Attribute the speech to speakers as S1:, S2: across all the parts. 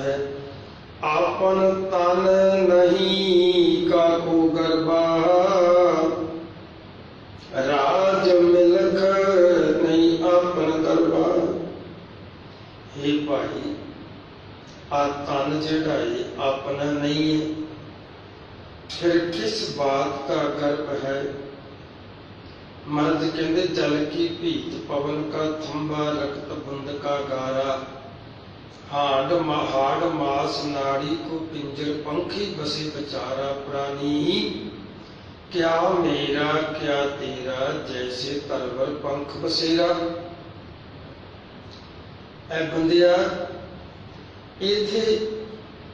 S1: है। आपन तन नहीं काको गरबा, राज मिलख नहीं आपन गरबा। हे भाई, आ तन जेड़ा है अपना नहीं है, फिर किस बात का गर्व है। मर्द कहते जल की भीत पवन का थंबा, रक्त बुंद का गारा। हाड मास नाड़ी को पिंजर, पंखी बसे बेचारा प्राणी। क्या मेरा क्या तेरा, जैसे तरवर पंख बसेरा। ऐ बंदिया, इथे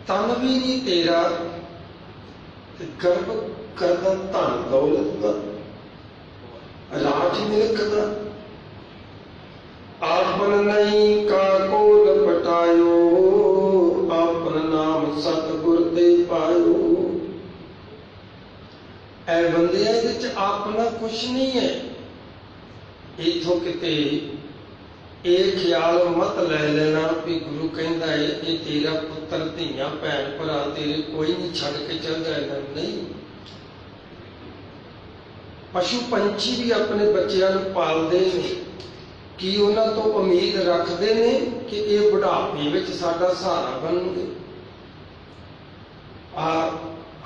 S1: तन भी नहीं तेरा, गर्व करना धन दौलत का, राज मिलक का। आपन नहीं काको लपटायो, आपन नाम सतगुर दे पायो। ऐ बंदिया, इहदे च अपना कुछ नहीं है। इथों किते ਇਹ ख्याल मत लै लेना भी गुरु कहता है ये तेरा पुत्र, धीया भैन भरा तेरे कोई नहीं छड़ के चल जाएगा। नहीं, पशु पंछी भी अपने बच्चों को पालते हैं कि उन्होंने तो उम्मीद रखते हैं कि ये बुढ़ापे में साडा सहारा बनणगे।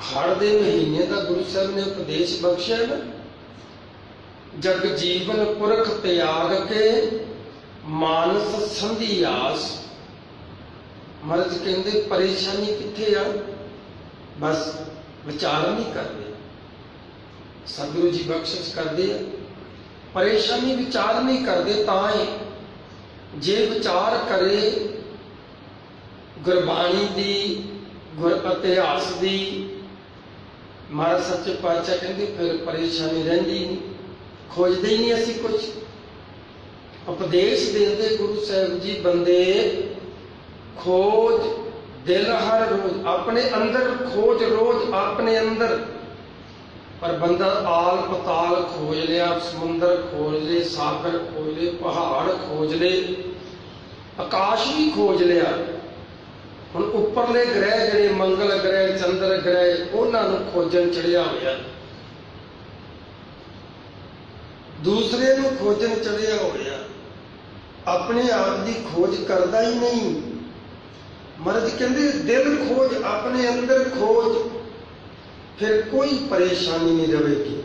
S1: हड़ के महीने का गुरु साहब ने उपदेश बख्शिया ना, जग जीवन पुरख त्याग के मानस संधि आस। मर्ज कहते परेशानी किथे आ, बस विचार नहीं करते। सतगुरु जी बख्शिश करते हैं, परेशानी विचार नहीं करते। ताए जे विचार करे गुरबाणी दी, गुर इतिहास दी, महाराज सच्चे पातशाह कहते फिर परेशानी रहिंदी नहीं, खोजते ही नहीं असी कुछ। उपदेश देते गुरु साहब जी, बंदे खोज दिल हर रोज अपने अंदर, खोज रोज अपने अंदर। पर बंदा आल पताल खोज लिया, समुंदर खोज ले, सागर खोज ले, पहाड़ खोज ले, आकाश भी खोज लिया। हुण उपरले ग्रह जिहड़े मंगल ग्रह, चंद्र ग्रह, उन्होंने खोजन चढ़िया होया, दूसरे नूं खोजन चढ़िया होया, अपने आप की खोज करता ही नहीं। महाराज कहते दिल खोज, अपने अंदर खोज, फिर कोई परेशानी नहीं रहेगी।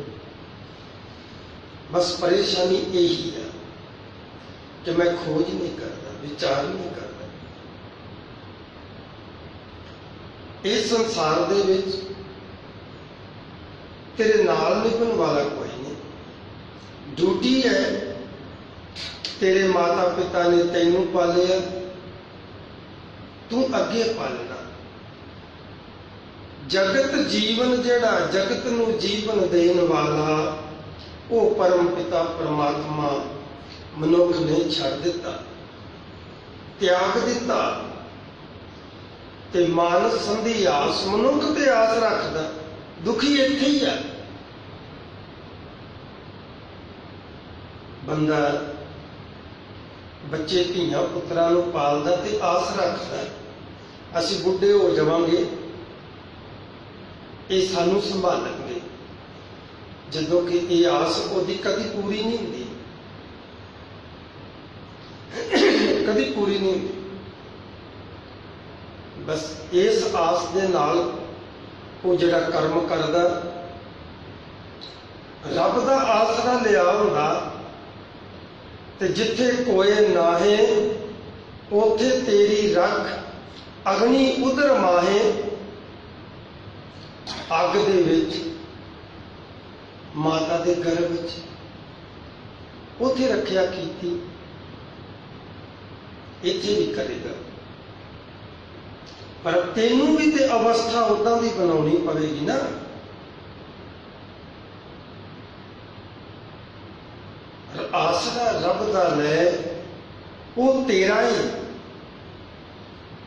S1: बस परेशानी यही है कि मैं खोज नहीं करता, विचार नहीं करता। इस संसार दे विच तेरे नाल निभण वाला कोई नहीं। ड्यूटी है, तेरे माता पिता ने तैनू पालिया, तू अगे पालना। जगत जीवन जेड़ा, जगत नू जीवन देन वाला, वो परम पिता परमात्मा मनुख ने छड़ दिता, त्याग दिता। ते मानस संधि आस, मनुख ते आस रखदा, दुखी इत्थे ही है। बंदा बच्चे धिया पुत्रा नूं पालदा ते आस रखदा, असीं बुढ़े हो जावांगे, ये सानू संभालणगे। जदों कि ये आस ओदी कदी पूरी नहीं हुंदी, कदी पूरी नहीं हुंदी। बस इस आस दे नाल वो जिहड़ा कर्म करदा, रब दा आसरा लिया हुंदा, ते जिथे कोई नाहे उथे तेरी रख अग्नि उधर माहे। अग दे विच, माता दे गर्भ विच, उथे रखिया कीती, इथे भी करेगा। पर तेनू भी ते अवस्था उदां दी बनाउणी पवेगी ना। आसरा रब दा ले, वो तेरा ही।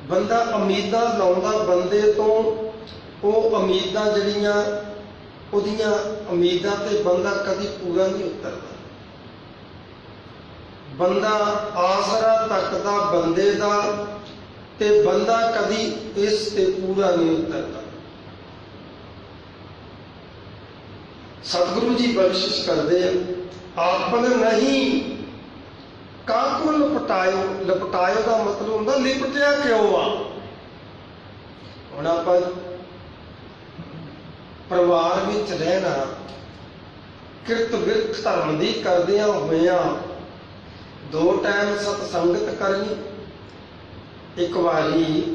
S1: बंदा उम्मीदां लाउंदा बंदे तो, वो उम्मीदां जड़ियां उहदियां उम्मीदां ते बंदा कदी पूरा नहीं उतरदा। बंदा आसरा तकदा बंदे दा, ਤੇ ਬੰਦਾ ਕਦੀ ਇਸ ਤੇ ਪੂਰਾ ਨਹੀਂ ਉਤਰਦਾ। ਸਤਿਗੁਰੂ ਜੀ ਬਖਸ਼ਿਸ਼ ਕਰਦੇ ਆ, ਆਪਨ ਨਹੀਂ ਕਾਹਕੋ ਲਪਟਾਇਓ। ਲਪਟਾਇਓ ਦਾ ਮਤਲਬ ਹੁੰਦਾ ਲਿਪਟਿਆ ਕਿਉਂ ਆ। ਹੁਣ ਆਪਾਂ ਪਰਿਵਾਰ ਵਿੱਚ ਰਹਿਣਾ, ਕਿਰਤ ਵਿਰਤ ਧਰਮ ਦੀ ਕਰਦਿਆਂ ਹੋਇਆਂ 2 ਟਾਈਮ ਸਤਸੰਗਤ ਕਰਨੀ। ਇੱਕ ਵਾਰੀ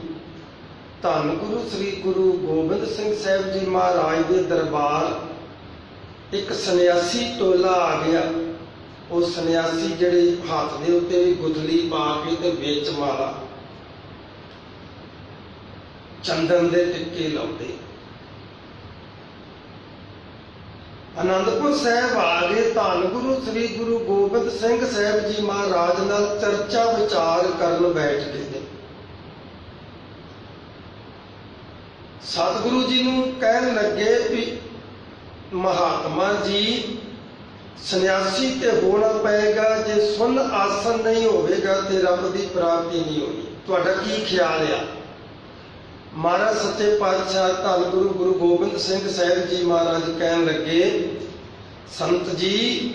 S1: ਧੰਨ ਗੁਰੂ ਸ੍ਰੀ ਗੁਰੂ ਗੋਬਿੰਦ ਸਿੰਘ ਸਾਹਿਬ ਜੀ ਮਹਾਰਾਜ ਦੇ ਦਰਬਾਰ ਇੱਕ ਸੰਨਿਆਸੀ ਟੋਲਾ ਆ ਗਿਆ। ਉਹ ਸੰਨਿਆਸੀ ਜਿਹੜੇ ਹੱਥ ਦੇ ਉੱਤੇ ਵੀ ਗੁਠਲੀ ਪਾ ਕੇ ਤੇ ਵਿੱਚ ਮਾਲਾ ਚੰਦਨ ਦੇ ਟਿੱਕੇ ਲਾਉਂਦੇ। ਅਨੰਦਪੁਰ ਸਾਹਿਬ ਆ ਗਏ। ਧੰਨ ਗੁਰੂ ਸ੍ਰੀ ਗੁਰੂ ਗੋਬਿੰਦ ਸਿੰਘ ਸਾਹਿਬ ਜੀ ਮਹਾਰਾਜ ਨਾਲ ਚਰਚਾ ਵਿਚਾਰ ਕਰਨ ਬੈਠ ਗਏ ਨੇ। ਸਤਿਗੁਰੂ ਜੀ ਨੂੰ ਕਹਿਣ ਲੱਗੇ ਵੀ ਮਹਾਤਮਾ ਜੀ, ਸੰਨਿਆਸੀ ਤੇ ਹੋਣਾ ਪਏਗਾ, ਜੇ ਸੁਨ ਆਸਨ ਨਹੀਂ ਹੋਵੇਗਾ ਤੇ ਰੱਬ ਦੀ ਪ੍ਰਾਪਤੀ ਨਹੀਂ ਹੋਣੀ। ਤੁਹਾਡਾ ਕੀ ਖਿਆਲ ਆ? ਮਹਾਰਾਜ ਸੱਚੇ ਪਾਤਸ਼ਾਹ ਧੰਨ ਗੁਰੂ ਗੁਰੂ ਗੋਬਿੰਦ ਸਿੰਘ ਸਾਹਿਬ ਜੀ ਮਹਾਰਾਜ ਕਹਿਣ ਲੱਗੇ, ਸੰਤ ਜੀ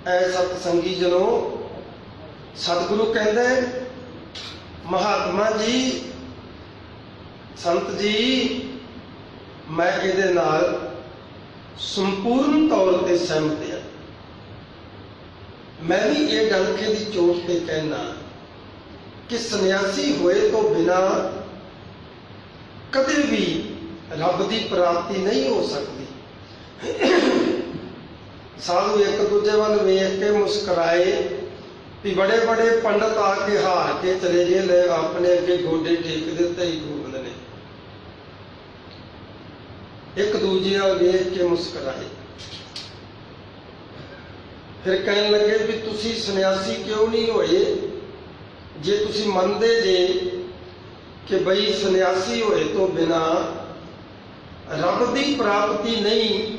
S1: ਐ ਸਤਸੰਗੀ ਜਨੋ, ਸਤਿਗੁਰੂ ਕਹਿੰਦੇ ਮਹਾਤਮਾ ਜੀ, ਸੰਤ ਜੀ, ਮੈਂ ਇਹਦੇ ਨਾਲ ਸੰਪੂਰਨ ਤੌਰ ਤੇ ਸਹਿਮਤ ਹਾਂ। ਮੈਂ ਵੀ ਇਹ ਡੰਕੇ ਦੀ ਚੋਟ ਤੇ ਕਹਿਣਾ ਕਿ ਸੰਨਿਆਸੀ ਹੋਏ ਤੋਂ ਬਿਨਾ ਕਦੇ ਵੀ ਰੱਬ ਦੀ ਪ੍ਰਾਪਤੀ ਨਹੀਂ ਹੋ ਸਕਦੀ। ਸਾਧੂ ਇੱਕ ਦੂਜੇ ਵੱਲ ਵੇਖ ਕੇ ਮੁਸਕਰਾਏ ਵੀ ਬੜੇ ਬੜੇ ਪੰਡਤ ਆ ਕੇ ਹਾਰ ਕੇ ਚਲੇ ਗਏ, ਲੈ ਆਪਣੇ ਅੱਗੇ ਗੋਡੇ ਟੇਕ ਦਿੱਤੇ ਹੀ ਗੋਬਿੰਦ ਨੇ। ਇੱਕ ਦੂਜੇ ਵੱਲ ਵੇਖ ਕੇ ਮੁਸਕਰਾਏ। ਫਿਰ ਕਹਿਣ ਲੱਗੇ ਵੀ ਤੁਸੀਂ ਸੰਨਿਆਸੀ ਕਿਉਂ ਨਹੀਂ ਹੋਏ? ਜੇ ਤੁਸੀਂ ਮੰਨਦੇ ਜੇ ਕਿ ਬਈ ਸੰਨਿਆਸੀ ਹੋਏ ਤੋਂ ਬਿਨਾ ਰੱਬ ਦੀ ਪ੍ਰਾਪਤੀ ਨਹੀਂ,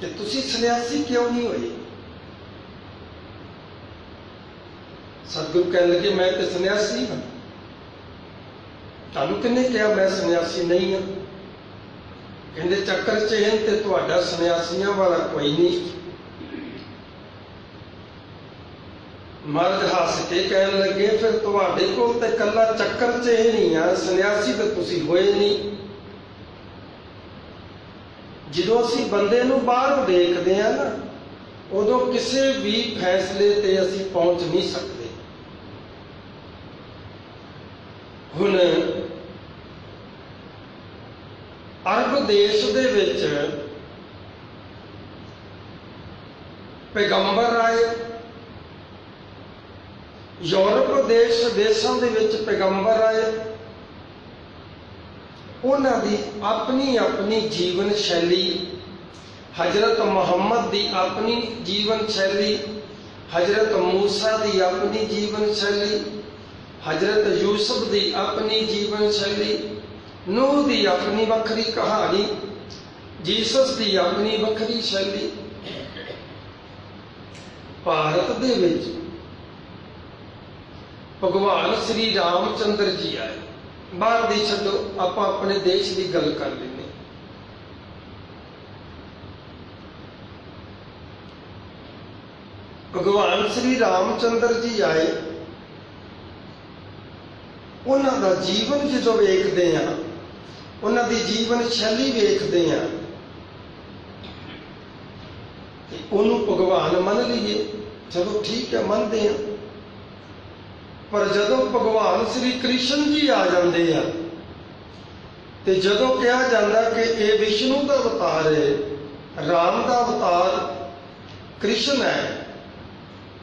S1: ਤੇ ਤੁਸੀਂ ਸੰਨਿਆਸੀ ਕਿਉਂ ਨਹੀਂ ਹੋਏ? ਸਤਿਗੁਰੂ ਕਹਿਣ ਲੱਗੇ, ਮੈਂ ਤੇ ਸੰਨਿਆਸੀ ਹਾਂ। ਤੁਹਾਨੂੰ ਕਿਹਨੇ ਕਿਹਾ ਮੈਂ ਸੰਨਿਆਸੀ ਨਹੀਂ ਹਾਂ? ਕਹਿੰਦੇ ਚੱਕਰ ਚੇਨ ਤੇ ਤੁਹਾਡਾ ਸੰਨਿਆਸੀਆਂ ਵਾਲਾ ਕੋਈ ਨਹੀਂ। ਮਰਦ ਹੱਸ ਕੇ ਕਹਿਣ ਲੱਗੇ, ਫਿਰ ਤੁਹਾਡੇ ਕੋਲ ਤੇ ਕੱਲਾ ਚੱਕਰ ਚੇਨ ਹੀ ਆ, ਸੰਨਿਆਸੀ ਤਾਂ ਤੁਸੀਂ ਹੋਏ ਨਹੀਂ। ਜਦੋਂ ਅਸੀਂ ਬੰਦੇ ਨੂੰ ਬਾਹਰੋਂ ਦੇਖਦੇ ਆ ਨਾ, ਉਦੋਂ ਕਿਸੇ ਵੀ ਫੈਸਲੇ ਤੇ ਅਸੀਂ ਪਹੁੰਚ ਨਹੀਂ ਸਕਦੇ। ਹੁਣ ਅਰਬ ਦੇਸ਼ ਦੇ ਵਿੱਚ ਪੈਗੰਬਰ ਆਏ, ਯੂਰਪ ਦੇਸ਼ਾਂ ਦੇ ਵਿੱਚ ਪੈਗੰਬਰ ਆਏ। ਉਹਨਾਂ ਦੀ ਆਪਣੀ ਆਪਣੀ ਜੀਵਨ ਸ਼ੈਲੀ, ਹਜ਼ਰਤ ਮੁਹੰਮਦ ਦੀ ਆਪਣੀ ਜੀਵਨ ਸ਼ੈਲੀ, ਹਜ਼ਰਤ ਮੂਸਾ ਦੀ ਆਪਣੀ ਜੀਵਨ ਸ਼ੈਲੀ, ਹਜ਼ਰਤ ਯੂਸਫ ਦੀ ਆਪਣੀ ਜੀਵਨ ਸ਼ੈਲੀ, ਨੂਹ ਦੀ ਆਪਣੀ ਵੱਖਰੀ ਕਹਾਣੀ, ਜੀਸਸ ਦੀ ਆਪਣੀ ਵੱਖਰੀ ਸ਼ੈਲੀ। ਭਾਰਤ ਦੇ ਵਿੱਚ ਭਗਵਾਨ ਸ੍ਰੀ ਰਾਮਚੰਦਰ ਜੀ ਆਏ। ਬਾਹਰ ਦੀ ਛੱਡੋ, ਆਪਾਂ ਆਪਣੇ ਦੇਸ਼ ਦੀ ਗੱਲ ਕਰ ਲੈਂਦੇ। ਭਗਵਾਨ ਸ੍ਰੀ ਰਾਮਚੰਦਰ ਜੀ ਆਏ। ਉਹਨਾਂ ਦਾ ਜੀਵਨ ਜਦੋਂ ਵੇਖਦੇ ਆ, ਉਹਨਾਂ ਦੀ ਜੀਵਨ ਸ਼ੈਲੀ ਵੇਖਦੇ ਆ, ਤੇ ਉਹਨੂੰ ਭਗਵਾਨ ਮੰਨ ਲਈਏ, ਚਲੋ ਠੀਕ ਹੈ, ਮੰਨਦੇ ਆ। ਪਰ ਜਦੋਂ ਭਗਵਾਨ ਸ੍ਰੀ ਕ੍ਰਿਸ਼ਨ ਜੀ ਆ ਜਾਂਦੇ ਆ, ਤੇ ਜਦੋਂ ਕਿਹਾ ਜਾਂਦਾ ਕਿ ਇਹ ਵਿਸ਼ਨੂੰ ਦਾ ਅਵਤਾਰ ਹੈ, ਰਾਮ ਦਾ ਅਵਤਾਰ ਕ੍ਰਿਸ਼ਨ ਹੈ,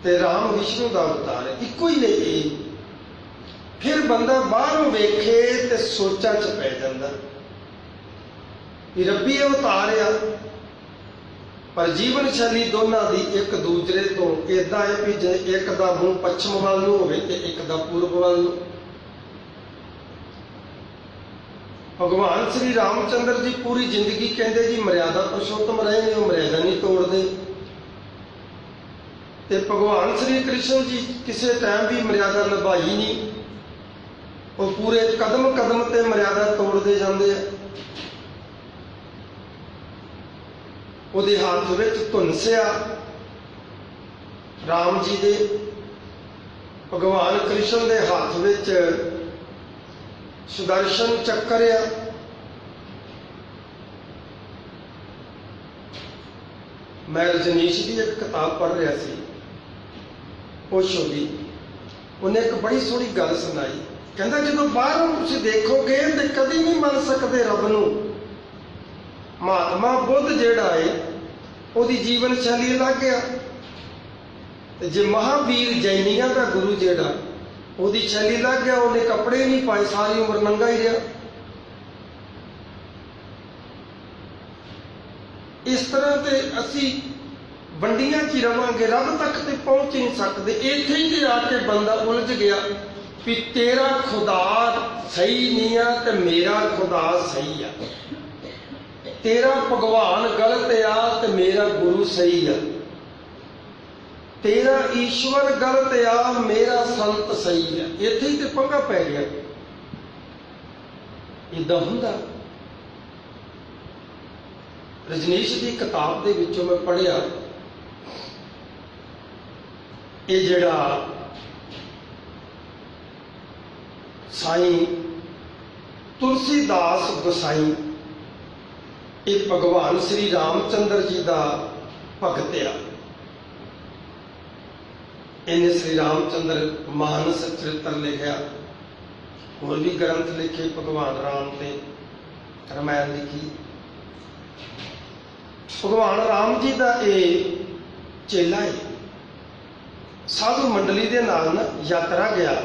S1: ਤੇ ਰਾਮ ਵਿਸ਼ਨੂੰ ਦਾ ਅਵਤਾਰ ਹੈ, ਇੱਕੋ ਹੀ ਨੇ ਇਹ। ਫਿਰ ਬੰਦਾ ਬਾਹਰੋਂ ਵੇਖੇ ਤੇ ਸੋਚਾਂ 'ਚ ਪੈ ਜਾਂਦਾ ਵੀ ਰੱਬੀ ਅਵਤਾਰ ਆ, ਪਰ ਜੀਵਨ ਸ਼ੈਲੀ ਦੋਨਾਂ ਦੀ ਇੱਕ ਦੂਜਰੇ ਤੋਂ ਏਦਾਂ ਹੈ ਵੀ ਜੇ ਇੱਕ ਦਾ ਮੂੰਹ ਪੱਛਮ ਵੱਲ ਨੂੰ ਹੋਵੇ ਤੇ ਇੱਕ ਦਾ ਪੂਰਬ ਵੱਲ ਨੂੰ। ਭਗਵਾਨ ਸ੍ਰੀ ਰਾਮਚੰਦਰ ਜੀ ਪੂਰੀ ਜ਼ਿੰਦਗੀ ਕਹਿੰਦੇ ਜੀ ਮਰਿਆਦਾ ਪੁਰਸ਼ੋਤਮ ਰਹੇ ਨੇ, ਉਹ ਮਰਿਆਦਾ ਨਹੀਂ ਤੋੜਦੇ। ਤੇ ਭਗਵਾਨ ਸ੍ਰੀ ਕ੍ਰਿਸ਼ਨ ਜੀ ਕਿਸੇ ਟਾਈਮ ਵੀ ਮਰਿਆਦਾ ਨਿਭਾਈ ਨਹੀਂ। ਉਹ ਪੂਰੇ ਕਦਮ ਕਦਮ ਤੇ ਮਰਿਆਦਾ ਤੋੜਦੇ ਜਾਂਦੇ ਆ। ਉਹਦੇ ਹੱਥ ਵਿੱਚ ਧੁਨਸਿਆ ਰਾਮ ਜੀ ਦੇ, ਭਗਵਾਨ ਕ੍ਰਿਸ਼ਨ ਦੇ ਹੱਥ ਵਿੱਚ ਸੁਦਰਸ਼ਨ ਚੱਕਰ ਆ। ਮੈਂ ਰਜਨੀਸ਼ ਦੀ ਇੱਕ ਕਿਤਾਬ ਪੜ੍ਹ ਰਿਹਾ ਸੀ, ਓਸ਼ੋ ਦੀ। ਉਹਨੇ ਇੱਕ ਬੜੀ ਸੋਹਣੀ ਗੱਲ ਸੁਣਾਈ। ਕਹਿੰਦਾ ਜਦੋਂ ਬਾਹਰੋਂ ਤੁਸੀਂ ਦੇਖੋਗੇ ਤੇ ਕਦੀ ਨਹੀਂ ਮੰਨ ਸਕਦੇ ਰੱਬ ਨੂੰ। ਮਹਾਤਮਾ ਬੁੱਧ ਜਿਹੜਾ ਹੈ ਉਹਦੀ ਜੀਵਨ ਸ਼ੈਲੀ ਅਲੱਗ ਆ, ਤੇ ਜੇ ਮਹਾਵੀਰ ਜੈਨੀਆਂ ਦਾ ਗੁਰੂ ਜਿਹੜਾ ਉਹਦੀ ਸ਼ੈਲੀ ਅਲੱਗ ਆ। ਉਹਨੇ ਕੱਪੜੇ ਨਹੀਂ ਪਾਏ, ਸਾਰੀ ਉਮਰ ਨੰਗਾ ਹੀ ਰਿਹਾ। ਇਸ ਤਰ੍ਹਾਂ ਤੇ ਅਸੀਂ ਵੰਡੀਆਂ 'ਚ ਹੀ ਰਵਾਂਗੇ, ਰੱਬ ਤੱਕ ਤੇ ਪਹੁੰਚ ਨਹੀਂ ਸਕਦੇ। ਇੱਥੇ ਹੀ ਤੇ ਆ ਕੇ ਬੰਦਾ ਉਲਝ ਗਿਆ ਵੀ ਤੇਰਾ ਖੁਦਾ ਸਹੀ ਨਹੀਂ ਆ ਤੇ ਮੇਰਾ ਖੁਦਾ ਸਹੀ ਆ, ਤੇਰਾ ਭਗਵਾਨ ਗਲਤ ਆ ਤੇ ਮੇਰਾ ਗੁਰੂ ਸਹੀ ਆ, ਤੇਰਾ ਈਸ਼ਵਰ ਗਲਤ ਆ ਮੇਰਾ ਸੰਤ ਸਹੀ ਆ। ਇੱਥੇ ਹੀ ਤੇ ਪੰਗਾ ਪੈ ਗਿਆ। ਏਦਾਂ ਹੁੰਦਾ। ਰਜਨੀਸ਼ ਦੀ ਕਿਤਾਬ ਦੇ ਵਿੱਚੋਂ ਮੈਂ ਪੜ੍ਹਿਆ, ਇਹ ਜਿਹੜਾ ਸਾਈਂ ਤੁਲਸੀਦਾਸ ਗੋਸਾਈ, ਇਹ ਭਗਵਾਨ ਸ੍ਰੀ ਰਾਮਚੰਦਰ ਜੀ ਦਾ ਭਗਤ ਆ। ਇਹਨੇ ਸ੍ਰੀ ਰਾਮਚੰਦਰ ਮਾਨਸ ਚਰਿੱਤਰ ਲਿਖਿਆ, ਹੋਰ ਵੀ ਗ੍ਰੰਥ ਲਿਖੇ ਭਗਵਾਨ ਰਾਮ ਤੇ, ਰਾਮਾਇਣ ਲਿਖੀ। ਭਗਵਾਨ ਰਾਮ ਜੀ ਦਾ ਇਹ ਚੇਲਾ ਹੈ। ਸਾਧੂ ਮੰਡਲੀ ਦੇ ਨਾਲ ਨਾ ਯਾਤਰਾ ਗਿਆ।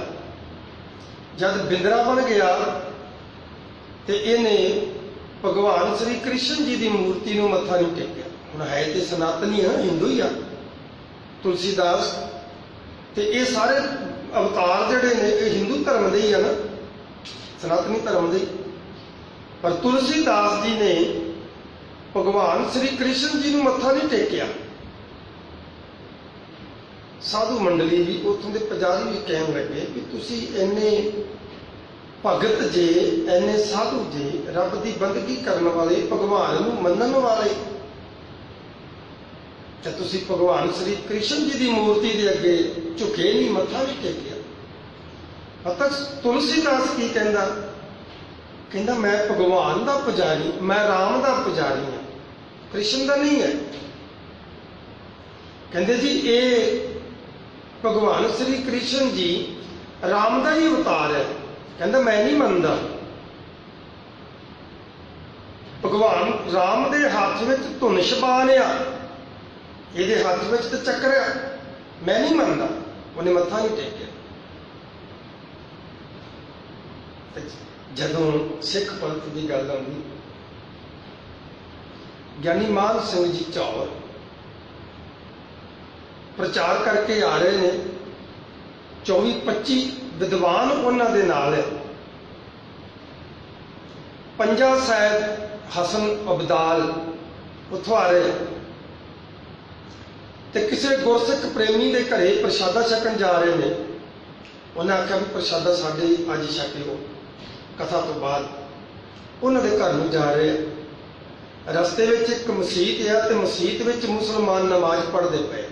S1: ਜਦ ਬਿੰਦਰਾਵਨ ਗਿਆ ਤੇ ਇਹਨੇ ਭਗਵਾਨ ਸ੍ਰੀ ਕ੍ਰਿਸ਼ਨ ਜੀ ਦੀ ਮੂਰਤੀ ਨੂੰ ਮੱਥਾ ਨਹੀਂ ਟੇਕਿਆ। ਹੁਣ ਹੈ ਤੇ ਸਨਾਤਨੀ ਆ, ਹਿੰਦੂ ਹੀ ਆ ਤੁਲਸੀਦਾਸ, ਤੇ ਇਹ ਸਾਰੇ ਅਵਤਾਰ ਜਿਹੜੇ ਨੇ ਇਹ ਹਿੰਦੂ ਧਰਮ ਦੇ ਹੀ ਆ ਨਾ, ਸਨਾਤਨੀ ਧਰਮ ਦੇ। ਪਰ ਤੁਲਸੀਦਾਸ ਜੀ ਨੇ ਭਗਵਾਨ ਸ੍ਰੀ ਕ੍ਰਿਸ਼ਨ ਜੀ ਨੂੰ ਮੱਥਾ ਨਹੀਂ ਟੇਕਿਆ। ਸਾਧੂ ਮੰਡਲੀ ਵੀ, ਉੱਥੋਂ ਦੇ ਪੁਜਾਰੀ ਵੀ ਕਹਿਣ ਲੱਗੇ ਵੀ ਤੁਸੀਂ ਇੰਨੇ ਭਗਤ ਜੇ, ਇੰਨੇ ਸਾਧੂ ਜੇ, ਰੱਬ ਦੀ ਬੰਦਗੀ ਕਰਨ ਵਾਲੇ, ਭਗਵਾਨ ਨੂੰ ਮੰਨਣ ਵਾਲੇ, ਤੇ ਤੁਸੀਂ ਭਗਵਾਨ ਸ੍ਰੀ ਕ੍ਰਿਸ਼ਨ ਜੀ ਦੀ ਮੂਰਤੀ ਦੇ ਅੱਗੇ ਝੁਕੇ ਨਹੀਂ, ਮੱਥਾ ਨਹੀਂ ਟੇਕਿਆ। ਪਤਾ ਤੁਲਸੀਦਾਸ ਕੀ ਕਹਿੰਦਾ? ਕਹਿੰਦਾ ਮੈਂ ਭਗਵਾਨ ਦਾ ਪੁਜਾਰੀ, ਮੈਂ ਰਾਮ ਦਾ ਪੁਜਾਰੀ ਹਾਂ, ਕ੍ਰਿਸ਼ਨ ਦਾ ਨਹੀਂ ਹੈ। ਕਹਿੰਦੇ ਜੀ ਇਹ ਭਗਵਾਨ ਸ੍ਰੀ ਕ੍ਰਿਸ਼ਨ ਜੀ ਰਾਮ ਦਾ ਹੀ ਅਵਤਾਰ ਹੈ। ਕਹਿੰਦਾ ਮੈਂ ਨਹੀਂ ਮੰਨਦਾ। ਭਗਵਾਨ ਰਾਮ ਦੇ ਹੱਥ ਵਿੱਚ ਧੁਨਸ਼ ਬਾਣ ਆ, ਇਹਦੇ ਹੱਥ ਵਿੱਚ ਤੇ ਚੱਕਰ ਆ, ਮੈਂ ਨਹੀਂ ਮੰਨਦਾ। ਉਹਨੇ ਮੱਥਾ ਨਹੀਂ ਟੇਕਿਆ। ਜਦੋਂ ਸਿੱਖ ਪੰਥ ਦੀ ਗੱਲ ਆਉਂਦੀ, ਗਿਆਨੀ ਮਾਨ ਸਿੰਘ ਜੀ ਝੌਰ ਪ੍ਰਚਾਰ ਕਰਕੇ ਆ ਰਹੇ ਨੇ। 24-25 ਵਿਦਵਾਨ ਉਹਨਾਂ ਦੇ ਨਾਲ ਹੈ। ਪੰਜਾ ਸਾਹਿਬ ਹਸਨ ਅਬਦਾਲ ਉੱਥੋਂ ਆ ਰਹੇ ਤੇ ਕਿਸੇ ਗੁਰਸਿੱਖ ਪ੍ਰੇਮੀ ਦੇ ਘਰੇ ਪ੍ਰਸ਼ਾਦਾ ਛਕਣ ਜਾ ਰਹੇ ਨੇ। ਉਹਨਾਂ ਆਖਿਆ ਵੀ ਪ੍ਰਸ਼ਾਦਾ ਸਾਡੇ ਅੱਜ ਛਕਿਓ ਕਥਾ ਤੋਂ ਬਾਅਦ। ਉਹਨਾਂ ਦੇ ਘਰ ਨੂੰ ਜਾ ਰਹੇ ਆ। ਰਸਤੇ ਵਿੱਚ ਇੱਕ ਮਸੀਤ ਆ ਤੇ ਮਸੀਤ ਵਿੱਚ ਮੁਸਲਮਾਨ ਨਮਾਜ਼ ਪੜ੍ਹਦੇ ਪਏ।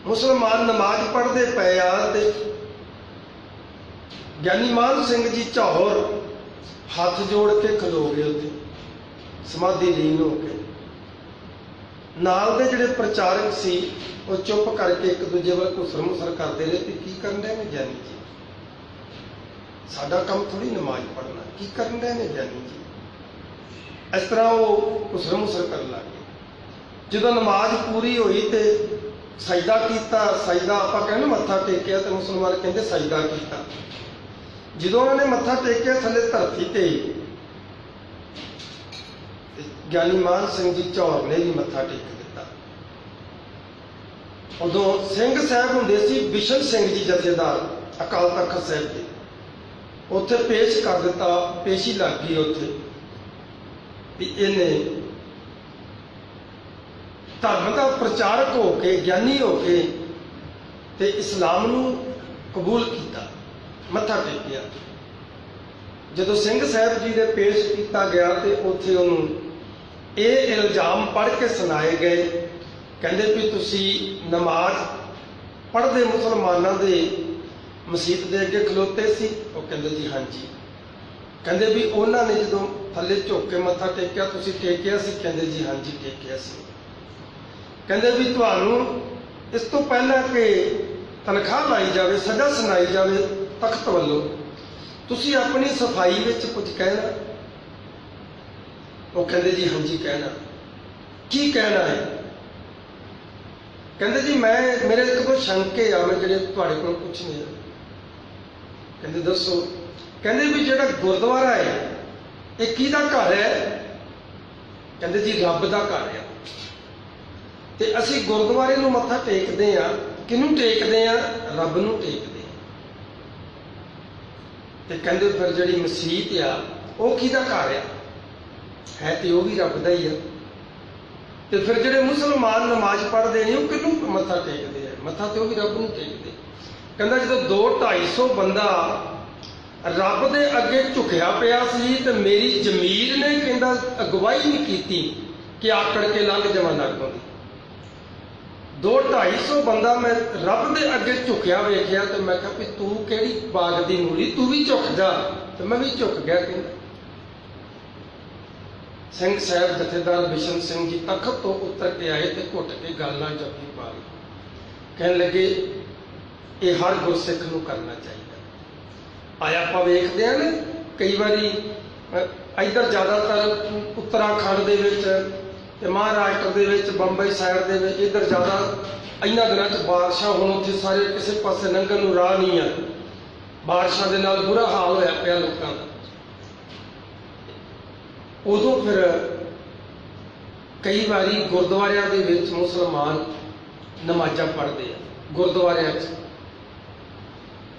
S1: ਮੁਸਲਮਾਨ ਨਮਾਜ਼ ਪੜ੍ਹਦੇ ਪਏ ਆ ਤੇ ਗਿਆਨੀ ਮਾਨ ਸਿੰਘ ਜੀ ਝੌਰ ਹੱਥ ਜੋੜ ਕੇ ਖਲੋ ਗਏ ਉੱਥੇ, ਸਮਾਧੀ ਲੀਨ ਹੋ ਕੇ। ਨਾਲ ਦੇ ਜਿਹੜੇ ਪ੍ਰਚਾਰਕ ਸੀ ਉਹ ਚੁੱਪ ਕਰਕੇ ਇੱਕ ਦੂਜੇ ਵੱਲ ਘੁਸਰ ਮੁਸਰ ਕਰਦੇ ਰਹੇ ਕਿ ਕੀ ਕਰਨ ਰਹੇ ਨੇ ਗਿਆਨੀ ਜੀ, ਸਾਡਾ ਕੰਮ ਥੋੜੀ ਨਮਾਜ਼ ਪੜ੍ਹਨਾ, ਕੀ ਕਰਨ ਰਹੇ ਨੇ ਗਿਆਨੀ ਜੀ। ਇਸ ਤਰ੍ਹਾਂ ਉਹ ਘੁਸਰ ਮੁਸਰ ਕਰਨ ਲੱਗ ਗਏ। ਜਦੋਂ ਨਮਾਜ਼ ਪੂਰੀ ਹੋਈ ਤੇ ਸਜਦਾ ਕੀਤਾ, ਸਜਦਾ ਆਪਾਂ ਕਹਿੰਦੇ ਮੱਥਾ ਟੇਕਿਆ, ਤੇ ਮੁਸਲਮਾਨ ਕਹਿੰਦੇ ਸਜਦਾ ਕੀਤਾ। ਜਦੋਂ ਉਹਨਾਂ ਨੇ ਮੱਥਾ ਟੇਕਿਆ ਥੱਲੇ ਧਰਤੀ ਤੇ ਗਿਆਨੀ ਮਾਨ ਸਿੰਘ ਜੀ ਝੌਰ ਨੇ ਵੀ ਮੱਥਾ ਟੇਕ ਦਿੱਤਾ। ਉਦੋਂ ਸਿੰਘ ਸਾਹਿਬ ਹੁੰਦੇ ਸੀ ਬਿਸ਼ਨ ਸਿੰਘ ਜੀ ਜਥੇਦਾਰ ਅਕਾਲ ਤਖਤ ਸਾਹਿਬ ਦੇ, ਉੱਥੇ ਪੇਸ਼ ਕਰ ਦਿੱਤਾ, ਪੇਸ਼ੀ ਲੱਗ ਗਈ ਉੱਥੇ ਵੀ ਇਹਨੇ ਧਰਮ ਦਾ ਪ੍ਰਚਾਰਕ ਹੋ ਕੇ, ਗਿਆਨੀ ਹੋ ਕੇ ਤੇ ਇਸਲਾਮ ਨੂੰ ਕਬੂਲ ਕੀਤਾ, ਮੱਥਾ ਟੇਕਿਆ। ਜਦੋਂ ਸਿੰਘ ਸਾਹਿਬ ਜੀ ਦੇ ਪੇਸ਼ ਕੀਤਾ ਗਿਆ ਤੇ ਉੱਥੇ ਉਹਨੂੰ ਇਹ ਇਲਜ਼ਾਮ ਪੜ੍ਹ ਕੇ ਸੁਣਾਏ ਗਏ। ਕਹਿੰਦੇ ਵੀ ਤੁਸੀਂ ਨਮਾਜ਼ ਪੜ੍ਹਦੇ ਮੁਸਲਮਾਨਾਂ ਦੇ ਮਸੀਤ ਦੇ ਅੱਗੇ ਖਲੋਤੇ ਸੀ? ਉਹ ਕਹਿੰਦੇ ਜੀ ਹਾਂਜੀ। ਕਹਿੰਦੇ ਵੀ ਉਹਨਾਂ ਨੇ ਜਦੋਂ ਥੱਲੇ ਝੁੱਕ ਕੇ ਮੱਥਾ ਟੇਕਿਆ, ਤੁਸੀਂ ਟੇਕਿਆ ਸੀ? ਕਹਿੰਦੇ ਜੀ ਹਾਂਜੀ ਟੇਕਿਆ ਸੀ। ਕਹਿੰਦੇ ਵੀ ਤੁਹਾਨੂੰ ਇਸ ਤੋਂ ਪਹਿਲਾਂ ਕਿ ਤਨਖਾਹ ਲਾਈ ਜਾਵੇ, ਸਜ਼ਾ ਸੁਣਾਈ ਜਾਵੇ ਤਖਤ ਵੱਲੋਂ, ਤੁਸੀਂ ਆਪਣੀ ਸਫਾਈ ਵਿੱਚ ਕੁਝ ਕਹਿਣਾ? ਉਹ ਕਹਿੰਦੇ ਜੀ ਹਾਂਜੀ ਕਹਿਣਾ। ਕੀ ਕਹਿਣਾ ਹੈ? ਕਹਿੰਦੇ ਜੀ ਮੇਰੇ ਇੱਕ ਦੋ ਸ਼ੰਕੇ ਆ, ਮੈਂ ਜਿਹੜੇ ਤੁਹਾਡੇ ਕੋਲ ਪੁੱਛਣੇ ਆ। ਕਹਿੰਦੇ ਦੱਸੋ। ਕਹਿੰਦੇ ਵੀ ਜਿਹੜਾ ਗੁਰਦੁਆਰਾ ਹੈ ਇਹ ਕਿਹਦਾ ਘਰ ਹੈ? ਕਹਿੰਦੇ ਜੀ ਰੱਬ ਦਾ ਘਰ ਹੈ। ਤੇ ਅਸੀਂ ਗੁਰਦੁਆਰੇ ਨੂੰ ਮੱਥਾ ਟੇਕਦੇ ਆ, ਕਿਹਨੂੰ ਟੇਕਦੇ ਆ? ਰੱਬ ਨੂੰ ਟੇਕਦੇ ਆ। ਤੇ ਕਹਿੰਦੇ ਫਿਰ ਜਿਹੜੀ ਮਸੀਤ ਆ ਉਹ ਕਿਹਦਾ ਘਰ ਆ? ਹੈ ਤੇ ਉਹ ਵੀ ਰੱਬ ਦਾ ਹੀ ਆ। ਤੇ ਫਿਰ ਜਿਹੜੇ ਮੁਸਲਮਾਨ ਨਮਾਜ਼ ਪੜ੍ਹਦੇ ਨੇ ਉਹ ਕਿਹਨੂੰ ਮੱਥਾ ਟੇਕਦੇ ਆ? ਮੱਥਾ ਤੇ ਉਹ ਵੀ ਰੱਬ ਨੂੰ ਟੇਕਦੇ। ਕਹਿੰਦਾ ਜਦੋਂ 200-250 ਬੰਦਾ ਰੱਬ ਦੇ ਅੱਗੇ ਝੁਕਿਆ ਪਿਆ ਸੀ ਤੇ ਮੇਰੀ ਜ਼ਮੀਰ ਨੇ ਕਹਿੰਦਾ ਅਗਵਾਈ ਨਹੀਂ ਕੀਤੀ ਕਿ ਆਕੜ ਕੇ ਲੰਘ ਜਾਵਾਂ ਲਾਗੋਂ ਦੀ। 200-250 ਬੰਦਾ ਮੈਂ ਰੱਬ ਦੇ ਅੱਗੇ ਝੁਕਿਆ ਵੇਖਿਆ ਤੇ ਮੈਂ ਕਿਹਾ ਵੀ ਤੂੰ ਕਿਹੜੀ ਬਾਗ ਦੀ ਮੂਲੀ, ਤੂੰ ਵੀ ਝੁਕ ਜਾ। ਤੇ ਮੈਂ ਵੀ ਝੁਕ ਗਿਆ। ਕਹਿੰਦਾ ਸਿੰਘ ਸਾਹਿਬ ਜਥੇਦਾਰ ਬਿਸ਼ਨ ਸਿੰਘ ਜੀ ਤਖਤ ਤੋਂ ਉਤਰ ਕੇ ਆਏ ਤੇ ਘੁੱਟ ਕੇ ਗੱਲ ਨਾਲ ਜੱਫੀ ਪਾ ਲਈ। ਕਹਿਣ ਲੱਗੇ ਇਹ ਹਰ ਗੁਰਸਿੱਖ ਨੂੰ ਕਰਨਾ ਚਾਹੀਦਾ। ਆਇਆ ਆਪਾਂ ਵੇਖਦੇ ਹਾਂ ਨਾ ਕਈ ਵਾਰੀ ਇੱਧਰ ਜ਼ਿਆਦਾਤਰ ਉੱਤਰਾਖੰਡ ਦੇ ਵਿੱਚ ਤੇ ਮਹਾਰਾਸ਼ਟਰ ਦੇ ਵਿੱਚ, ਬੰਬਈ ਸਾਈਡ ਦੇ ਵਿੱਚ, ਇੱਧਰ ਜ਼ਿਆਦਾ ਇਹਨਾਂ ਦਿਨਾਂ 'ਚ ਬਾਰਿਸ਼ਾਂ, ਹੁਣ ਉੱਥੇ ਸਾਰੇ ਕਿਸੇ ਪਾਸੇ ਲੰਘਣ ਨੂੰ ਰਾਹ ਨਹੀਂ ਆ। ਬਾਰਿਸ਼ਾਂ ਦੇ ਨਾਲ ਬੁਰਾ ਹਾਲ ਹੋਇਆ ਪਿਆ ਲੋਕਾਂ ਦਾ। ਉਦੋਂ ਫਿਰ ਕਈ ਵਾਰੀ ਗੁਰਦੁਆਰਿਆਂ ਦੇ ਵਿੱਚ ਮੁਸਲਮਾਨ ਨਮਾਜ਼ਾਂ ਪੜ੍ਹਦੇ ਆ ਗੁਰਦੁਆਰਿਆਂ 'ਚ,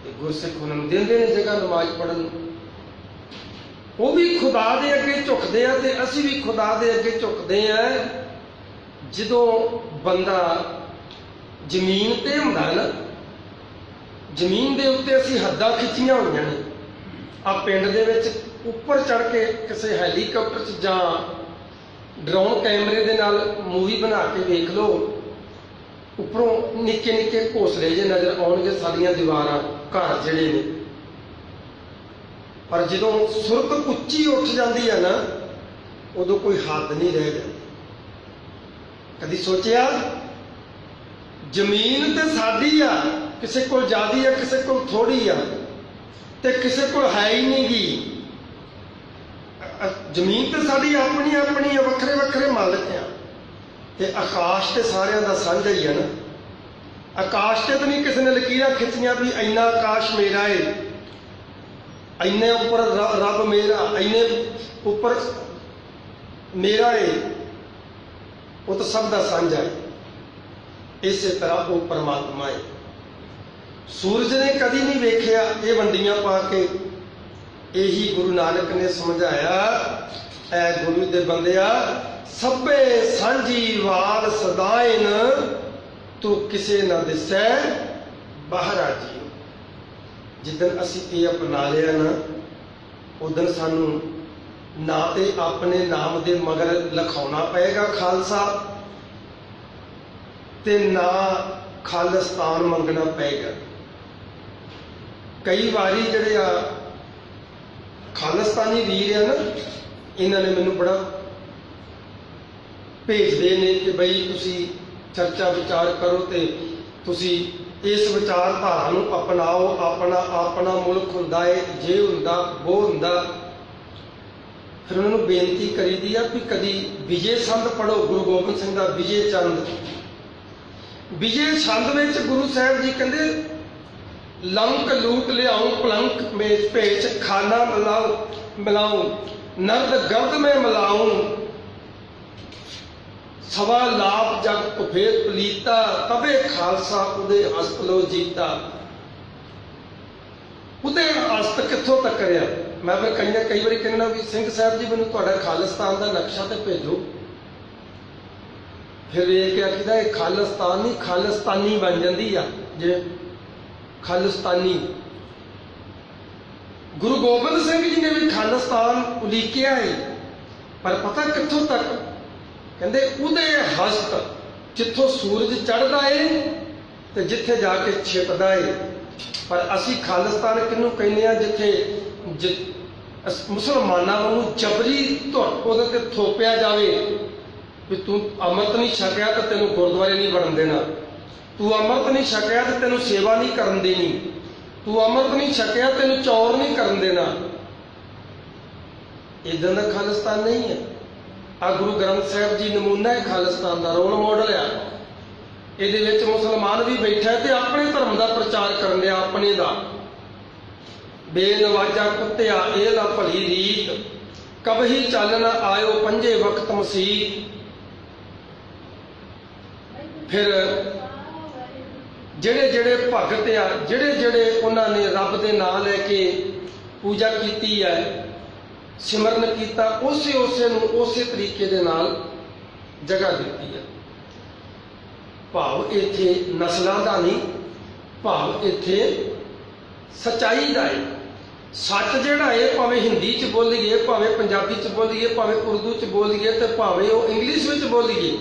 S1: ਤੇ ਗੁਰਸਿੱਖ ਉਹਨਾਂ ਨੂੰ ਦਿੰਦੇ ਨੇ ਜਗ੍ਹਾ ਨਮਾਜ਼ ਪੜ੍ਹਨ ਨੂੰ। ਉਹ ਵੀ ਖੁਦਾ ਦੇ ਅੱਗੇ ਝੁਕਦੇ ਆ ਤੇ ਅਸੀਂ ਵੀ ਖੁਦਾ ਦੇ ਅੱਗੇ ਝੁਕਦੇ ਆ। ਜਦੋਂ ਬੰਦਾ ਜ਼ਮੀਨ ਤੇ ਹੁੰਦਾ ਨਾ, ਜ਼ਮੀਨ ਦੇ ਉੱਤੇ ਅਸੀਂ ਹੱਦਾਂ ਖਿੱਚੀਆਂ ਹੋਈਆਂ ਨੇ। ਆ ਪਿੰਡ ਦੇ ਵਿੱਚ ਉੱਪਰ ਚੜ੍ਹ ਕੇ ਕਿਸੇ ਹੈਲੀਕਾਪਟਰ 'ਚ ਜਾਂ ਡਰੋਨ ਕੈਮਰੇ ਦੇ ਨਾਲ ਮੂਵੀ ਬਣਾ ਕੇ ਵੇਖ ਲਓ, ਉੱਪਰੋਂ ਨਿੱਕੇ ਨਿੱਕੇ ਘੋਸਲੇ ਜਿਹੇ ਨਜ਼ਰ ਆਉਣਗੇ ਸਾਡੀਆਂ ਦੀਵਾਰਾਂ, ਘਰ ਜਿਹੜੇ ਨੇ। ਪਰ ਜਦੋਂ ਸੁਰਤ ਉੱਚੀ ਉੱਠ ਜਾਂਦੀ ਹੈ ਨਾ, ਉਦੋਂ ਕੋਈ ਹੱਦ ਨਹੀਂ ਰਹਿ ਜਾਂਦੀ। ਕਦੀ ਸੋਚਿਆ ਜ਼ਮੀਨ ਤੇ ਸਾਡੀ ਆ, ਕਿਸੇ ਕੋਲ ਜ਼ਿਆਦੀ ਆ, ਕਿਸੇ ਕੋਲ ਥੋੜੀ ਆ, ਤੇ ਕਿਸੇ ਕੋਲ ਹੈ ਹੀ ਨਹੀਂ ਗੀ। ਜ਼ਮੀਨ ਤੇ ਸਾਡੀ ਆਪਣੀ ਆਪਣੀ ਆ, ਵੱਖਰੇ ਵੱਖਰੇ ਮਾਲਕ ਆ। ਤੇ ਆਕਾਸ਼ ਤੇ ਸਾਰਿਆਂ ਦਾ ਸਾਂਝਾ ਹੀ ਹੈ ਨਾ। ਆਕਾਸ਼ ਤੇ ਤਾਂ ਨਹੀਂ ਕਿਸੇ ਨੇ ਲਕੀਰਾਂ ਖਿੱਚੀਆਂ ਵੀ ਇੰਨਾ ਆਕਾਸ਼ ਮੇਰਾ ਏ, ਇੰਨੇ ਉੱਪਰ ਰੱਬ ਮੇਰਾ, ਇੰਨੇ ਉੱਪਰ ਮੇਰਾ ਏ। ਉਹ ਤਾਂ ਸਭ ਦਾ ਸਾਂਝਾ ਹੈ। ਇਸੇ ਤਰ੍ਹਾਂ ਉਹ ਪਰਮਾਤਮਾ ਹੈ। ਸੂਰਜ ਨੇ ਕਦੀ ਨਹੀਂ ਵੇਖਿਆ ਇਹ ਵੰਡੀਆਂ ਪਾ ਕੇ। ਇਹੀ ਗੁਰੂ ਨਾਨਕ ਨੇ ਸਮਝਾਇਆ, ਐ ਗੁਰੂ ਦੇ ਬੰਦਿਆ, ਸਭੇ ਸਾਂਝੀ ਵਾਲ ਸਦਾਇਨ, ਤੂੰ ਕਿਸੇ ਨਾ ਦਿਸੈ ਬਾਹਰਾ ਜੀਓ। ਜਿੱਦਣ ਅਸੀਂ ਇਹ ਅਪਣਾ ਲਿਆ ਨਾ, ਉਦਣ ਸਾਨੂੰ ਨਾ ਤੇ ਆਪਣੇ ਨਾਮ ਦੇ ਮਗਰ ਲਿਖਾਉਣਾ ਪਏਗਾ ਖਾਲਸਾ, ਤੇ ਨਾ ਖਾਲਿਸਤਾਨ ਮੰਗਣਾ ਪਏਗਾ। ਕਈ ਵਾਰੀ ਜਿਹੜੇ ਆ ਖਾਲਿਸਤਾਨੀ ਵੀਰ ਆ ਨਾ, ਇਹਨਾਂ ਨੇ ਮੈਨੂੰ ਬੜਾ ਭੇਜਦੇ ਨੇ ਕਿ ਬਈ ਤੁਸੀਂ ਚਰਚਾ ਵਿਚਾਰ ਕਰੋ ਤੇ ਤੁਸੀਂ ਇਸ ਵਿਚਾਰਧਾਰਾ ਨੂੰ ਅਪਣਾਓ। ਆਪਣਾ ਮੁਲਕ ਹੁੰਦਾ ਏ, ਜੇ ਹੁੰਦਾ ਉਹ ਹੁੰਦਾ। ਫਿਰ ਉਹਨਾਂ ਨੂੰ ਬੇਨਤੀ ਕਰੀਦੀ ਆ ਵੀ ਕਦੀ ਵਿਜੇ ਛੰਦ ਪੜ੍ਹੋ, ਗੁਰੂ ਗੋਬਿੰਦ ਸਿੰਘ ਦਾ ਵਿਜੇ ਚੰਦ। ਵਿਜੇ ਛੰਦ ਵਿੱਚ ਗੁਰੂ ਸਾਹਿਬ ਜੀ ਕਹਿੰਦੇ, ਲੰਕ ਲੂਟ ਲਿਆਉਂ ਪਲੰਕ ਮੇਚ ਭੇਚ, ਖਾਨਾ ਮਿਲਾਉਂ ਨਰਦ ਗਰਦ ਮੈਂ ਮਿਲਾਉਂ, ਸਵਾ ਲਾਭ ਜਗ ਕੁਫੇਰ ਪਲੀਤਾ, ਤਬੇ ਖਾਲਸਾ ਉਹਦੇ ਹਸਤ ਲੋ ਜੀਤਾ। ਉਹਦੇ ਹਸਤ ਕਿੱਥੋਂ ਤੱਕ ਰਿਹਾ? ਮੈਂ ਫਿਰ ਕਈ ਵਾਰੀ ਕਹਿੰਦਾ ਵੀ ਸਿੰਘ ਸਾਹਿਬ ਜੀ ਮੈਨੂੰ ਤੁਹਾਡਾ ਖਾਲਿਸਤਾਨ ਦਾ ਨਕਸ਼ਾ ਤੇ ਭੇਜੋ। फिर ਵੇਖ ਕੇ ਆਖੀਦਾ ਇਹ ਖਾਲਿਸਤਾਨ नहीं खालिस्तानी बन जाती आ। जे खालिस्तानी गुरु गोबिंद सिंह जी ने भी खालिस्तान उलीकिया है, पर पता कित्थों तक? कहते उदे हस्त जिथों सूरज चढ़ता है तो जिथे जाके छिपता है। पर असी खालिस्तान किनू कहने आ? जिथे मुसलमानों वांगू जबरी उहदे ते थोपिया जाए भी तू अमृत नहीं छकिया तो तेनों गुरुद्वारे नहीं बनन देना, तू अमृत नहीं छकिया तो तेनों सेवा नहीं करन देनी, तू अमृत नहीं छकिया तेन चौर नहीं करन देना। इदां दा खालिस्तान नहीं है। आ गुरु ग्रंथ साहिब जी नमूना है खालिस्तान का, रोल मॉडल आ। ये मुसलमान भी बैठा है तो अपने धर्म का प्रचार कर लिया, अपने का। बेनवाजा कुत्तिया ए ला भली रीत, कबही चल न आयो पंजे वक्त मसीह। फिर ਜਿਹੜੇ ਜਿਹੜੇ ਭਗਤ ਆ, ਜਿਹੜੇ ਜਿਹੜੇ ਉਹਨਾਂ ਨੇ ਰੱਬ ਦੇ ਨਾਂ ਲੈ ਕੇ ਪੂਜਾ ਕੀਤੀ ਹੈ, ਸਿਮਰਨ ਕੀਤਾ, ਉਸੇ ਉਸੇ ਨੂੰ ਉਸੇ ਤਰੀਕੇ ਦੇ ਨਾਲ ਜਗ੍ਹਾ ਦਿੱਤੀ ਹੈ। ਭਾਵ ਇੱਥੇ ਨਸਲਾਂ ਦਾ ਨਹੀਂ, ਭਾਵ ਇੱਥੇ ਸੱਚਾਈ ਦਾ ਹੈ। ਸੱਚ ਜਿਹੜਾ ਹੈ ਭਾਵੇਂ ਹਿੰਦੀ 'ਚ ਬੋਲੀਏ, ਭਾਵੇਂ ਪੰਜਾਬੀ 'ਚ ਬੋਲੀਏ, ਭਾਵੇਂ ਉਰਦੂ 'ਚ ਬੋਲੀਏ ਤੇ ਭਾਵੇਂ ਉਹ ਇੰਗਲਿਸ਼ ਵਿੱਚ ਬੋਲੀਏ,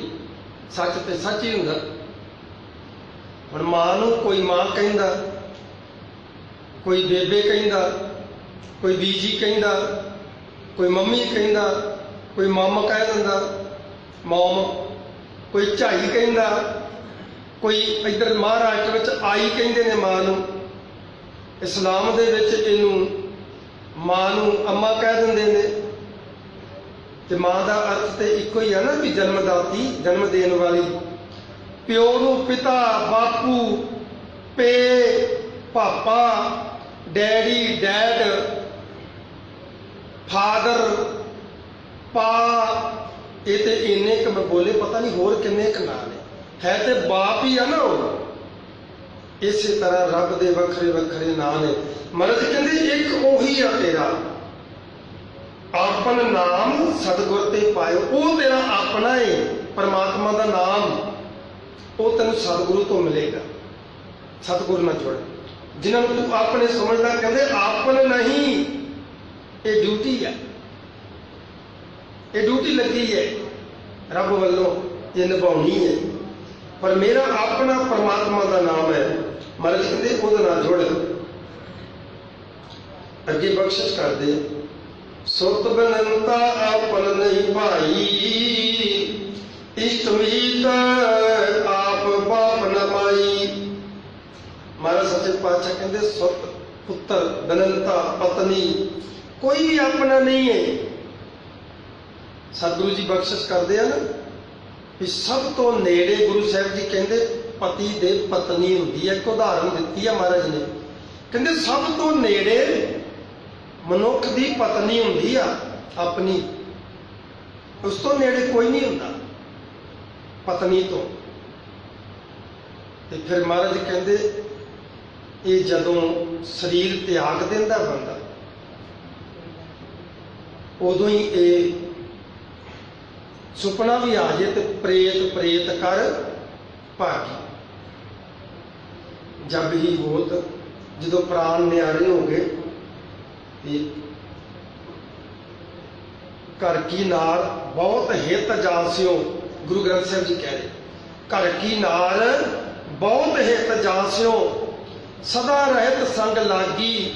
S1: ਸੱਚ ਤੇ ਸੱਚ ਹੀ ਹੁੰਦਾ। ਹੁਣ ਮਾਂ ਨੂੰ ਕੋਈ ਮਾਂ ਕਹਿੰਦਾ, ਕੋਈ ਬੇਬੇ ਕਹਿੰਦਾ, ਕੋਈ ਬੀਜੀ ਕਹਿੰਦਾ, ਕੋਈ ਮੰਮੀ ਕਹਿੰਦਾ, ਕੋਈ ਮਮ ਕਹਿ ਦਿੰਦਾ ਮੋਮ, ਕੋਈ ਝਾਈ ਕਹਿੰਦਾ, ਕੋਈ ਇੱਧਰ ਮਹਾਰਾਸ਼ਟਰ ਵਿੱਚ ਆਈ ਕਹਿੰਦੇ ਨੇ ਮਾਂ ਨੂੰ। ਇਸਲਾਮ ਦੇ ਵਿੱਚ ਇਹਨੂੰ ਮਾਂ ਨੂੰ ਅੰਮਾ ਕਹਿ ਦਿੰਦੇ ਨੇ। ਤੇ ਮਾਂ ਦਾ ਅਰਥ ਤੇ ਇੱਕੋ ਹੀ ਹੈ ਨਾ ਵੀ ਜਨਮਦਾਤੀ, ਜਨਮ ਦੇਣ ਵਾਲੀ। ਪਿਓ ਨੂੰ ਪਿਤਾ, ਬਾਪੂ, ਪੇ, ਪਾਪਾ, ਡੈਡੀ, ਡੈਡ, ਫਾਦਰ, ਪਾ, ਇਹ ਤੇ ਇੰਨੇ ਕੁ ਮੈਂ ਬੋਲੇ, ਪਤਾ ਨਹੀਂ ਹੋਰ ਕਿੰਨੇ ਕੁ ਨਾਂ ਨੇ। ਹੈ ਤੇ ਬਾਪ ਹੀ ਆ ਨਾ ਉਹ। ਇਸੇ ਤਰ੍ਹਾਂ ਰੱਬ ਦੇ ਵੱਖਰੇ ਵੱਖਰੇ ਨਾਂ ਨੇ। ਮਹਾਰਾਜ ਕਹਿੰਦੇ ਇੱਕ ਉਹੀ ਆ ਤੇਰਾ, ਆਪਨ ਨਾਮ ਸਤਿਗੁਰ ਤੇ ਪਾਇਓ। ਉਹ ਤੇਰਾ ਆਪਣਾ ਹੈ, ਪਰਮਾਤਮਾ ਦਾ ਨਾਮ, ਉਹ ਤੈਨੂੰ ਸਤਿਗੁਰੂ ਤੋਂ ਮਿਲੇਗਾ। ਸਤਿਗੁਰੂ ਨਾਲ ਜੁੜ, ਜਿਨ੍ਹਾਂ ਨੂੰ ਤੂੰ ਆਪਣੇ ਸਮਝਦਾ। ਕਹਿੰਦੇ ਆਪਨ ਨਹੀਂ, ਇਹ ਡਿਊਟੀ ਹੈ, ਇਹ ਡਿਊਟੀ ਲੱਗੀ ਹੈ ਰੱਬ ਵੱਲੋਂ, ਇਹ ਨਿਭਾਉਣੀ ਹੈ। ਪਰ ਮੇਰਾ ਆਪਣਾ ਪਰਮਾਤਮਾ ਦਾ ਨਾਮ ਹੈ। ਮਹਾਰਾਜ ਕਹਿੰਦੇ ਉਹਦੇ ਨਾਲ ਜੁੜ। ਅੱਗੇ ਬਖਸ਼ਿਸ਼ ਕਰਦੇ, ਸੁਰਤ ਬਨੰਤਾ ਆਪਨ ਨਹੀਂ ਭਾਈ, ਇਸ਼ਟ ਮੀਤ ਆਪ ਬਾਪ ਨ ਪਾਈ। ਮਹਾਰਾਜ ਸੱਚੇ ਪਾਤਸ਼ਾਹ ਕਹਿੰਦੇ ਸੁਰਤ, ਪੁੱਤਰ, ਬਨੰਤਾ, ਪਤਨੀ, ਕੋਈ ਵੀ ਆਪਣਾ ਨਹੀਂ ਹੈ। ਸਤਿਗੁਰੂ ਜੀ ਬਖਸ਼ਿਸ਼ ਕਰਦੇ ਆ ਨਾ ਵੀ ਸਭ ਤੋਂ ਨੇੜੇ, ਗੁਰੂ ਸਾਹਿਬ ਜੀ ਕਹਿੰਦੇ ਪਤੀ ਦੇ ਪਤਨੀ ਹੁੰਦੀ ਹੈ। ਇੱਕ ਉਦਾਹਰਨ ਦਿੱਤੀ ਹੈ ਮਹਾਰਾਜ ਨੇ, ਕਹਿੰਦੇ ਸਭ ਤੋਂ ਨੇੜੇ ਮਨੁੱਖ ਦੀ ਪਤਨੀ ਹੁੰਦੀ ਆ ਆਪਣੀ, ਉਸ ਤੋਂ ਨੇੜੇ ਕੋਈ ਨਹੀਂ ਹੁੰਦਾ ਪਤਨੀ ਤੋਂ। ਤੇ ਫਿਰ ਮਹਾਰਾਜ ਕਹਿੰਦੇ ਇਹ ਜਦੋਂ ਸਰੀਰ ਤਿਆਗ ਦਿੰਦਾ ਬੰਦਾ, ਉਦੋਂ ਹੀ ਇਹ ਸੁਪਨਾ ਵੀ ਆ ਜੇ ਤੇ ਪ੍ਰੇਤ ਪ੍ਰੇਤ ਕਰ ਭਾਗੀ। ਜਬ ਹੀ ਹੋਤ, ਜਦੋਂ ਪ੍ਰਾਣ ਨਿਆਰੇ ਹੋ ਗਏ, ਘਰ ਕੀ ਨਾਰ ਬਹੁਤ ਹਿਤ ਜਾਸਿਓ। ਗੁਰੂ ਗ੍ਰੰਥ ਸਾਹਿਬ ਜੀ ਕਹਿ ਰਹੇ, ਘਰ ਕੀ ਨਾਰ ਬਹੁਤ ਹਿਤ ਜਾਸਿਓ, ਸਦਾ ਰਹਿਤ ਸੰਗ ਲਾਗੀ।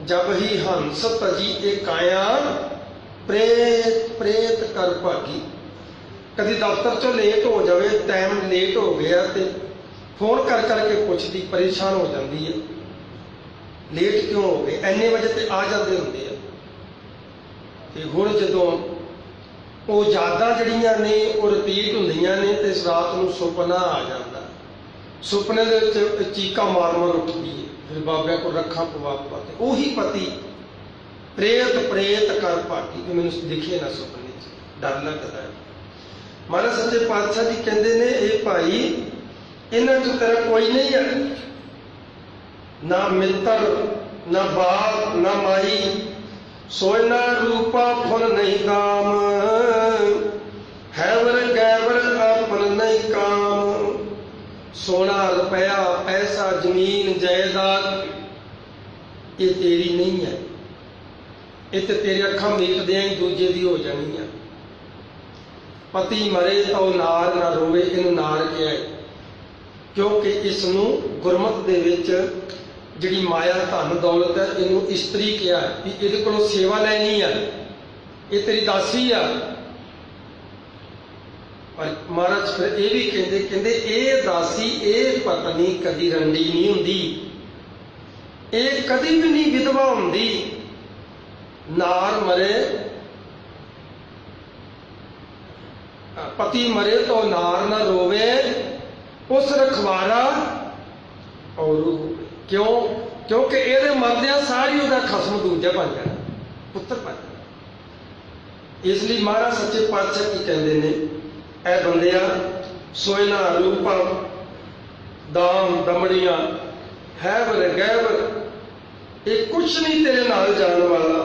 S1: ਜਬ ਹੀ ਹੰਸ ਤਜੀ ਇਹ ਕਾਇਆ, ਪ੍ਰੇਤ ਪ੍ਰੇਤ ਕਰ ਭਾਗੀ। ਕਦੀ ਦਫ਼ਤਰ ਚੋਂ ਲੇਟ ਹੋ ਜਾਵੇ, ਟਾਈਮ ਲੇਟ ਹੋ ਗਿਆ ਤੇ ਫੋਨ ਕਰ ਕਰਕੇ ਪੁੱਛਦੀ, ਪਰੇਸ਼ਾਨ ਹੋ ਜਾਂਦੀ ਹੈ, ਲੇਟ ਕਿਉਂ ਹੋ ਗਏ, ਇੰਨੇ ਵਜੇ ਤੇ ਆ ਜਾਂਦੇ ਹੁੰਦੇ ਆ। ਤੇ ਹੁਣ ਜਦੋਂ ਉਹ ਯਾਦਾਂ ਜਿਹੜੀਆਂ ਨੇ ਉਹ ਰਿਪੀਟ ਹੁੰਦੀਆਂ ਨੇ ਤੇ ਇਸ ਰਾਤ ਨੂੰ ਸੁਪਨਾ ਆ ਜਾਂਦਾ। ਸੁਪਨੇ ਦੇ ਵਿੱਚ ਚੀਕਾਂ ਮਾਰ ਮਾਰ ਉੱਠਦੀ ਹੈ, ਫਿਰ ਬਾਬਿਆਂ ਕੋਲ ਰੱਖਾਂ ਪਵਾ ਪਵਾ ਕੇ ਉਹੀ ਪਤੀ ਪ੍ਰੇਤ ਪ੍ਰੇਤ ਕਰ ਭਾਗੀ ਕਿ ਮੈਨੂੰ ਦਿਖੇ ਨਾ ਸੁਪਨੇ 'ਚ, ਡਰ ਲੱਗਦਾ ਹੈ। ਮਹਾਰਾਜ ਸੱਚੇ ਪਾਤਸ਼ਾਹ ਜੀ ਕਹਿੰਦੇ ਨੇ ਇਹ ਭਾਈ ਇਹਨਾਂ 'ਚ ਤੇਰਾ ਕੋਈ ਨਹੀਂ ਹੈ, ਨਾ ਮਿੱਤਰ, ਨਾ ਬਾਪ, ਨਾ ਮਾਈ, ਸੋਇਨਾ ਰੂਪਾ ਫੁੱਲ ਨਹੀਂ ਦਾਮ, ਹੈਵਰ ਗੈਵਰ ਆਪਨ ਨਹੀਂ सोना रुपया पैसा जमीन जायदाद ये तेरी नहीं है, ये तो तेरे अखा मीटद्या ही दूजे दी हो जानी है। पति मरे तो नार ना रोवे, इनू नार कहा है क्योंकि इसनू गुरमत दे विच जिहड़ी माया धन दौलत है इनू इस्त्री कहा है कि इहदे कोलों सेवा लैनी है, ये तेरी दासी आ। पर महाराज फिर ये भी कहते ये दासी ये पत्नी कदी रंडी नहीं हुंदी, ये कदी भी नहीं विधवा हुंदी। नार मरे पति मरे तो नार ना रोवे, उस रखवारा और क्यों? क्योंकि ये मरद्या सारी उहदा खसम दूजा बन जाना, पुत्र बन जाना। इसलिए महाराज सच्चे पातशाह की कहते ने, ऐ बंदिया सोयना रूपा दाम दमड़ियां हैबर गैबर ये कुछ नहीं तेरे नाल जान वाला।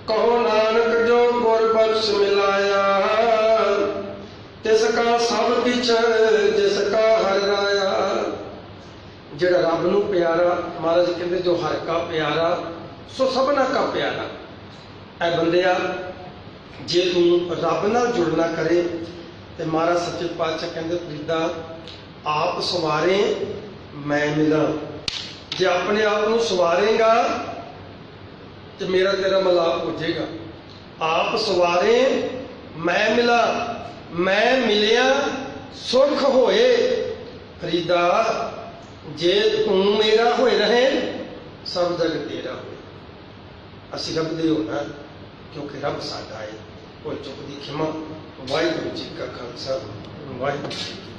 S1: कहो नानक जो गुर बख्श मिलाया, तिसका सब किछ जिसका हर राया। जेड़ा रब नूं प्यारा, महाराज कहते जो हर का प्यारा सो सबना का प्यारा। ऐ बंदिया जे तू रब नाल जुड़ना करे ते महाराज सच्चे पातशाह कहते फरीदा आप सवारे मैं मिला। जे अपने आप को सवारेगा तो मेरा तेरा मिलाप हो जाएगा। आप सवारे मैं मिला, मैं मिलिया सुख होए। फरीदा जे तू मेरा होए रहे सब जग तेरा होए। असी रब दे होना क्योंकि रब साडा है। कोई चुक दी खिमा। वाहिगुरू जी का खालसा वाहिगुरू।